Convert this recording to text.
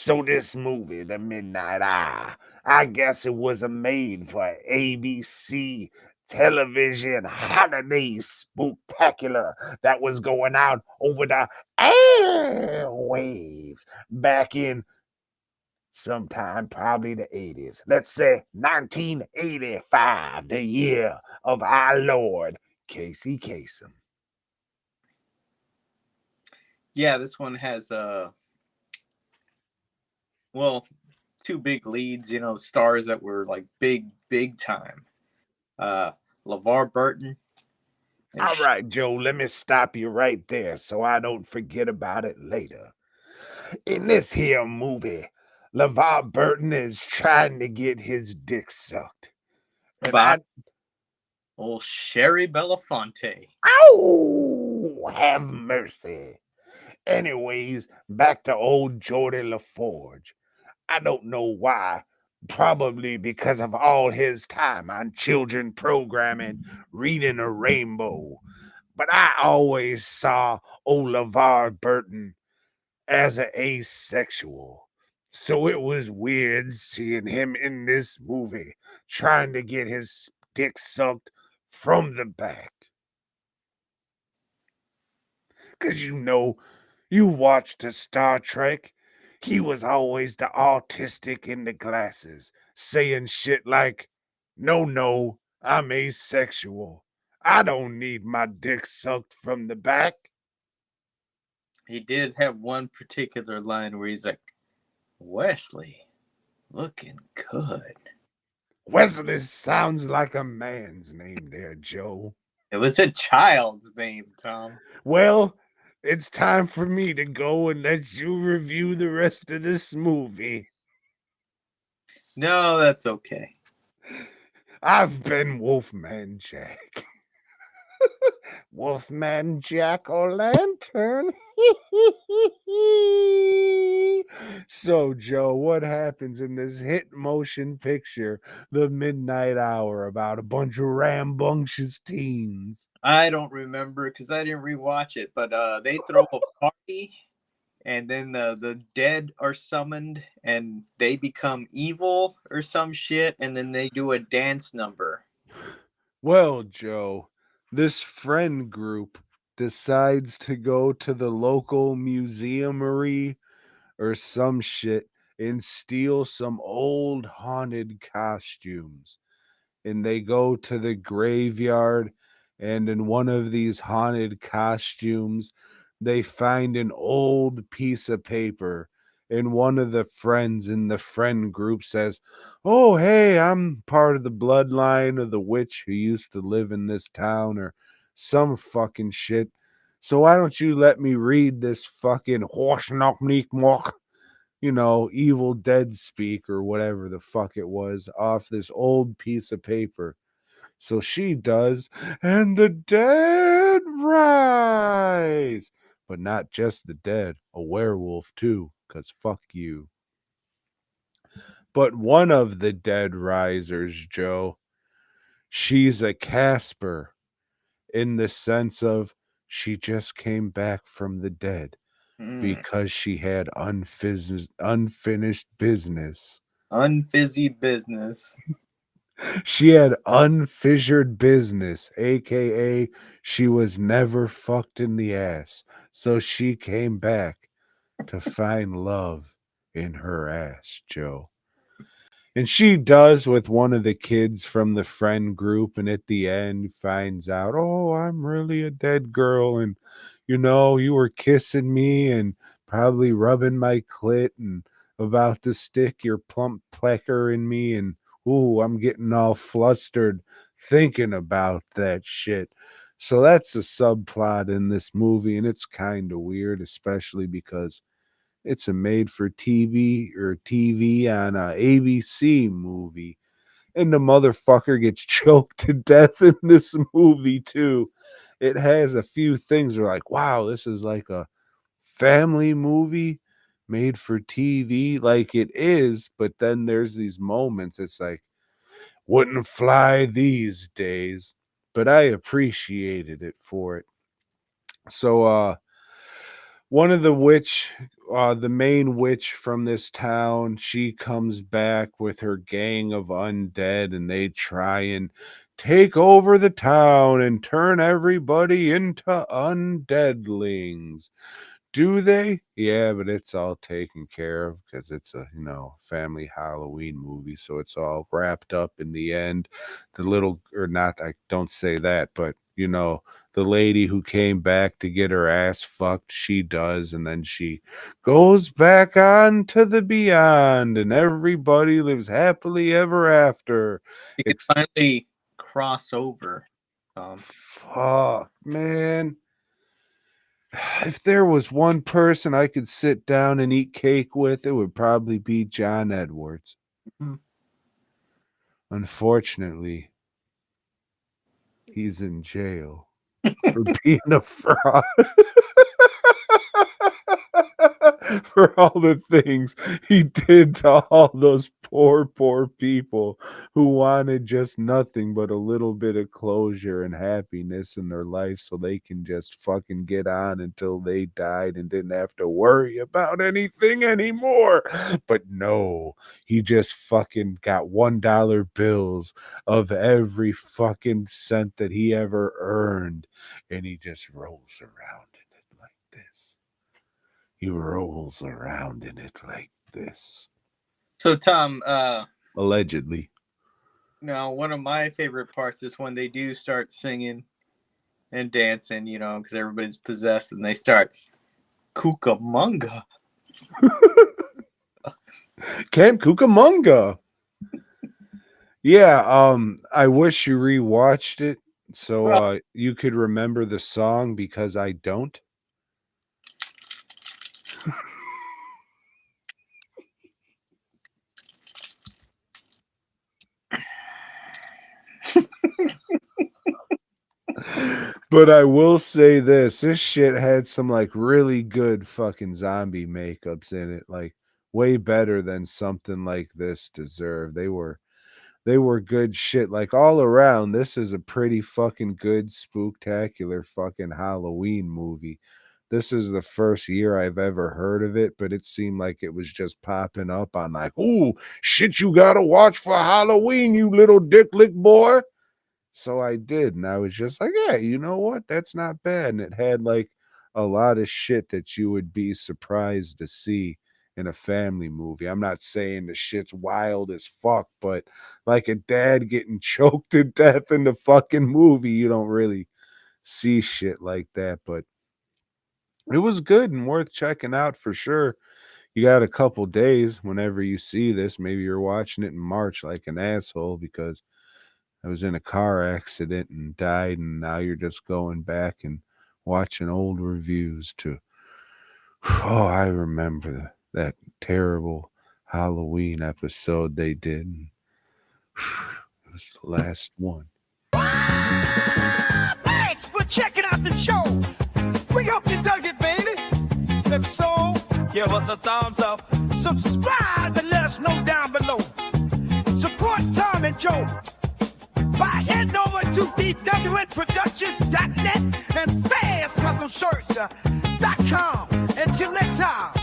So this movie, The Midnight Hour, I guess it was made for ABC television holiday spooktacular that was going out over the airwaves back in sometime probably the 80s. Let's say 1985, the year of our Lord, Casey Kasem. Yeah, this one has well, two big leads, stars that were like big time. Uh LeVar Burton and All right, Joe, let me stop you right there so I don't forget about it later. In this here movie, LeVar Burton is trying to get his dick sucked. And by I, old Sherry Belafonte. ow, have mercy. Anyways, back to old Geordie LaForge. I don't know why. Probably because of all his time on children programming, reading a rainbow. But I always saw old LeVar Burton as an asexual. So it was weird seeing him in this movie trying to get his dick sucked from the back. Because you watched a Star Trek. He was always the autistic in the glasses, saying shit like, no, no, I'm asexual. I don't need my dick sucked from the back. He did have one particular line where he's like, Wesley, looking good. Wesley sounds like a man's name there, Joe. It was a child's name, Tom. Well, it's time for me to go and let you review the rest of this movie. No, that's okay. I've been Wolfman Jack. Wolfman Jack o' Lantern. So, Joe, what happens in this hit motion picture, The Midnight Hour, about a bunch of rambunctious teens? I don't remember because I didn't rewatch it, but they throw a party and then the dead are summoned and they become evil or some shit and then they do a dance number. Well, Joe, this friend group decides to go to the local museumery or some shit and steal some old haunted costumes. And they go to the graveyard, and in one of these haunted costumes, they find an old piece of paper. And one of the friends in the friend group says, oh, hey, I'm part of the bloodline of the witch who used to live in this town, or some fucking shit. So why don't you let me read this fucking horse knock meek mock, Evil Dead speak or whatever the fuck it was off this old piece of paper. So she does, and the dead rise. But not just the dead, a werewolf too, because fuck you. But one of the dead risers, Joe, she's a Casper in the sense of she just came back from the dead Mm. because she had unfinished business. Unfizzy business. She had unfissured business, aka she was never fucked in the ass. So she came back to find love in her ass, Joe. And she does with one of the kids from the friend group, and at the end finds out, oh, I'm really a dead girl, and you were kissing me and probably rubbing my clit and about to stick your plump plecker in me, and ooh, I'm getting all flustered thinking about that shit. So that's a subplot in this movie, and it's kind of weird, especially because it's a made for TV on a ABC movie. And the motherfucker gets choked to death in this movie, too. It has a few things that are like, wow, this is like a family movie made for TV. Like it is, but then there's these moments. It's like, wouldn't fly these days. But I appreciated it for it. So, one of the witch the main witch from this town, she comes back with her gang of undead, and they try and take over the town and turn everybody into undeadlings. Do they? Yeah, but it's all taken care of because it's a, family Halloween movie, so it's all wrapped up in the end. The little or not, I don't say that, but the lady who came back to get her ass fucked, she does, and then she goes back on to the beyond, and everybody lives happily ever after. You can finally cross over. Fuck, man. If there was one person I could sit down and eat cake with, it would probably be John Edwards. Mm-hmm. Unfortunately, he's in jail for being a fraud. For all the things he did to all those poor people who wanted just nothing but a little bit of closure and happiness in their life so they can just fucking get on until they died and didn't have to worry about anything anymore. But no, he just fucking got $1 bills of every fucking cent that he ever earned, and he just rolls around in it like this. He rolls around in it like this. So, Tom, allegedly. Now, one of my favorite parts is when they do start singing and dancing, because everybody's possessed, and they start Cucamonga. Camp Cucamonga. Yeah, I wish you rewatched it so you could remember the song, because I don't. But I will say this shit had some like really good fucking zombie makeups in it, like way better than something like this deserved. They were good shit, like all around. This is a pretty fucking good spooktacular fucking Halloween movie. This is the first year I've ever heard of it, but it seemed like it was just popping up on like, ooh, shit you gotta watch for Halloween, you little dick lick boy. So I did, and I was just like, yeah, you know what? That's not bad. And it had like a lot of shit that you would be surprised to see in a family movie. I'm not saying the shit's wild as fuck, but like a dad getting choked to death in the fucking movie, you don't really see shit like that. But it was good and worth checking out for sure. You got a couple days whenever you see this. Maybe you're watching it in March like an asshole because I was in a car accident and died, and now you're just going back and watching old reviews to, oh, I remember that terrible Halloween episode they did. It was the last one. Thanks for checking out the show. We hope you dug it, baby. If so, give us a thumbs up. Subscribe and let us know down below. Support Tom and Joe by heading over to DWNProductions.net and FastCustomShirts.com. Until next time.